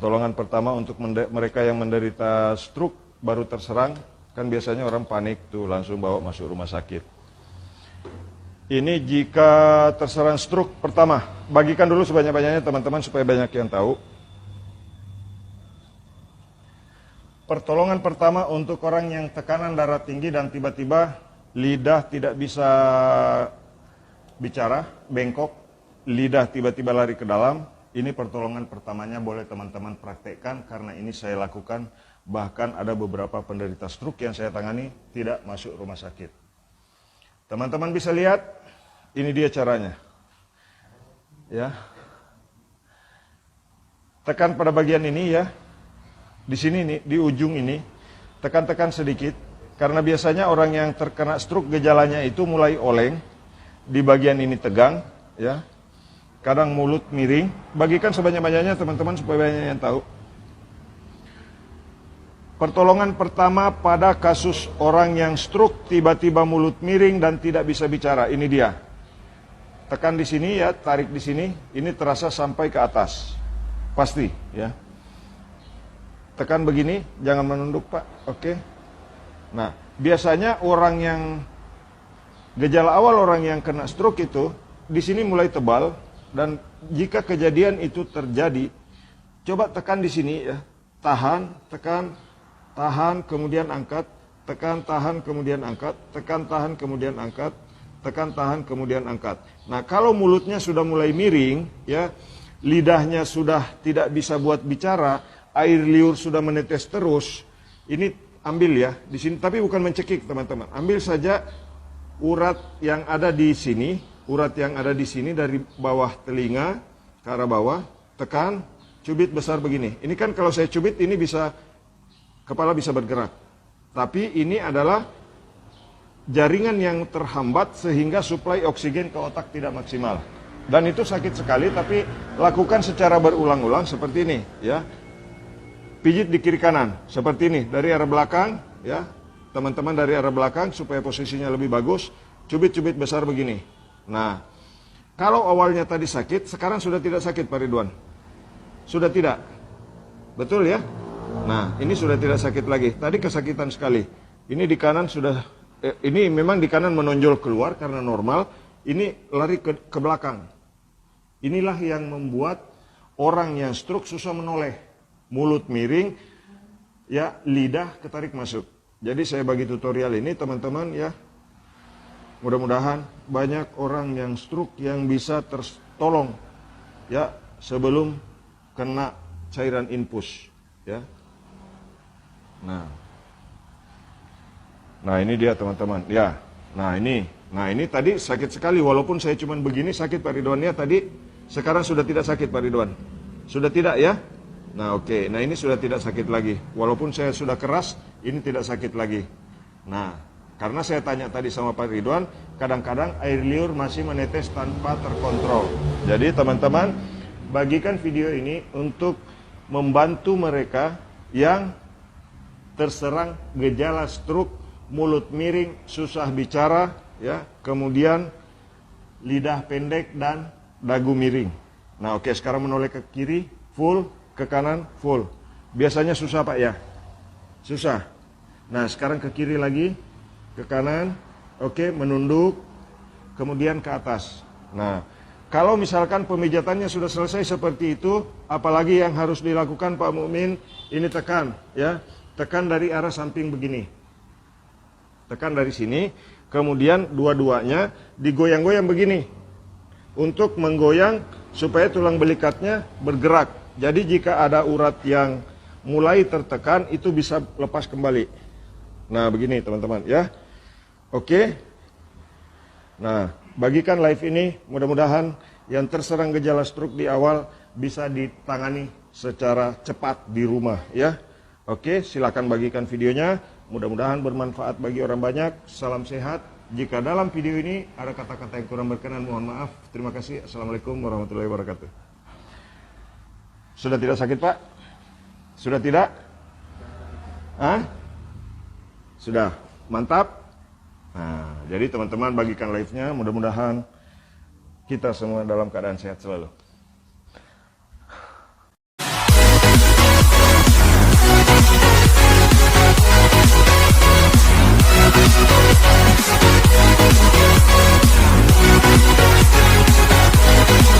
Pertolongan pertama untuk mereka yang menderita stroke baru terserang, kan biasanya orang panik tuh langsung bawa masuk rumah sakit. Ini jika terserang stroke pertama, bagikan dulu sebanyak-banyaknya teman-teman supaya banyak yang tahu. Pertolongan pertama untuk orang yang tekanan darah tinggi dan tiba-tiba lidah tidak bisa bicara, bengkok, lidah tiba-tiba lari ke dalam. Ini pertolongan pertamanya boleh teman-teman praktekkan karena ini saya lakukan. Bahkan ada beberapa penderita stroke yang saya tangani tidak masuk rumah sakit. Teman-teman bisa lihat, ini dia caranya. Ya. Tekan pada bagian ini ya. Di sini nih, di ujung ini, tekan-tekan sedikit. Karena biasanya orang yang terkena stroke gejalanya itu mulai oleng, di bagian ini tegang, ya. Kadang mulut miring. Bagikan sebanyak-banyaknya teman-teman supaya banyak yang tahu. Pertolongan pertama pada kasus orang yang stroke tiba-tiba mulut miring dan tidak bisa bicara. Ini dia. Tekan di sini ya, tarik di sini. Ini terasa sampai ke atas. Pasti, ya. Tekan begini, jangan menunduk Pak, oke. Nah, biasanya orang yang, gejala awal orang yang kena stroke itu, di sini mulai tebal, dan jika kejadian itu terjadi, coba tekan di sini ya, tahan, tekan, tahan, kemudian angkat, tekan, tahan, kemudian angkat, tekan, tahan, kemudian angkat, tekan, tahan, kemudian angkat. Nah, kalau mulutnya sudah mulai miring, ya, lidahnya sudah tidak bisa buat bicara, air liur sudah menetes terus, ini ambil ya di sini, tapi bukan mencekik teman-teman. Ambil saja urat yang ada di sini, urat yang ada di sini dari bawah telinga ke arah bawah, tekan, cubit besar begini. Ini kan kalau saya cubit ini bisa, kepala bisa bergerak. Tapi ini adalah jaringan yang terhambat sehingga suplai oksigen ke otak tidak maksimal. Dan itu sakit sekali, tapi lakukan secara berulang-ulang seperti ini ya. Pijit di kiri kanan, seperti ini, dari arah belakang, ya, teman-teman dari arah belakang, supaya posisinya lebih bagus, cubit-cubit besar begini. Nah, kalau awalnya tadi sakit, sekarang sudah tidak sakit Pak Ridwan? Sudah tidak? Betul ya? Nah, ini sudah tidak sakit lagi, tadi kesakitan sekali. Ini di kanan sudah, ini memang di kanan menonjol keluar karena normal, ini lari ke belakang. Inilah yang membuat orang yang stroke susah menoleh. Mulut miring, ya, lidah ketarik masuk. Jadi saya bagi tutorial ini teman-teman ya, mudah-mudahan banyak orang yang stroke yang bisa tertolong ya sebelum kena cairan infus ya. Nah ini dia teman-teman ya. Nah ini tadi sakit sekali, walaupun saya cuma begini sakit Pak Ridwan ya tadi. Sekarang sudah tidak sakit Pak Ridwan, sudah tidak ya. Nah oke, nah ini sudah tidak sakit lagi. Walaupun saya sudah keras, ini tidak sakit lagi. Nah, karena saya tanya tadi sama Pak Ridwan, kadang-kadang air liur masih menetes tanpa terkontrol. Jadi teman-teman, bagikan video ini untuk membantu mereka yang terserang gejala stroke, mulut miring, susah bicara, ya, kemudian lidah pendek dan dagu miring. Nah oke, sekarang menoleh ke kiri, full. Ke kanan full. Biasanya susah Pak ya? Susah. Nah sekarang ke kiri lagi, ke kanan, oke, menunduk, kemudian ke atas. Nah kalau misalkan pemijatannya sudah selesai seperti itu, apalagi yang harus dilakukan Pak Mukmin, ini tekan ya, tekan dari arah samping begini. Tekan dari sini, kemudian dua-duanya digoyang-goyang begini. Untuk menggoyang supaya tulang belikatnya bergerak. Jadi jika ada urat yang mulai tertekan, itu bisa lepas kembali. Nah begini teman-teman ya. Oke. Nah bagikan live ini, mudah-mudahan yang terserang gejala stroke di awal bisa ditangani secara cepat di rumah ya. Oke, silakan bagikan videonya. Mudah-mudahan bermanfaat bagi orang banyak. Salam sehat. Jika dalam video ini ada kata-kata yang kurang berkenan, mohon maaf. Terima kasih. Assalamualaikum warahmatullahi wabarakatuh. Sudah tidak sakit Pak? Sudah tidak? Hah? Sudah? Mantap? Nah, jadi teman-teman bagikan live-nya, mudah-mudahan kita semua dalam keadaan sehat selalu.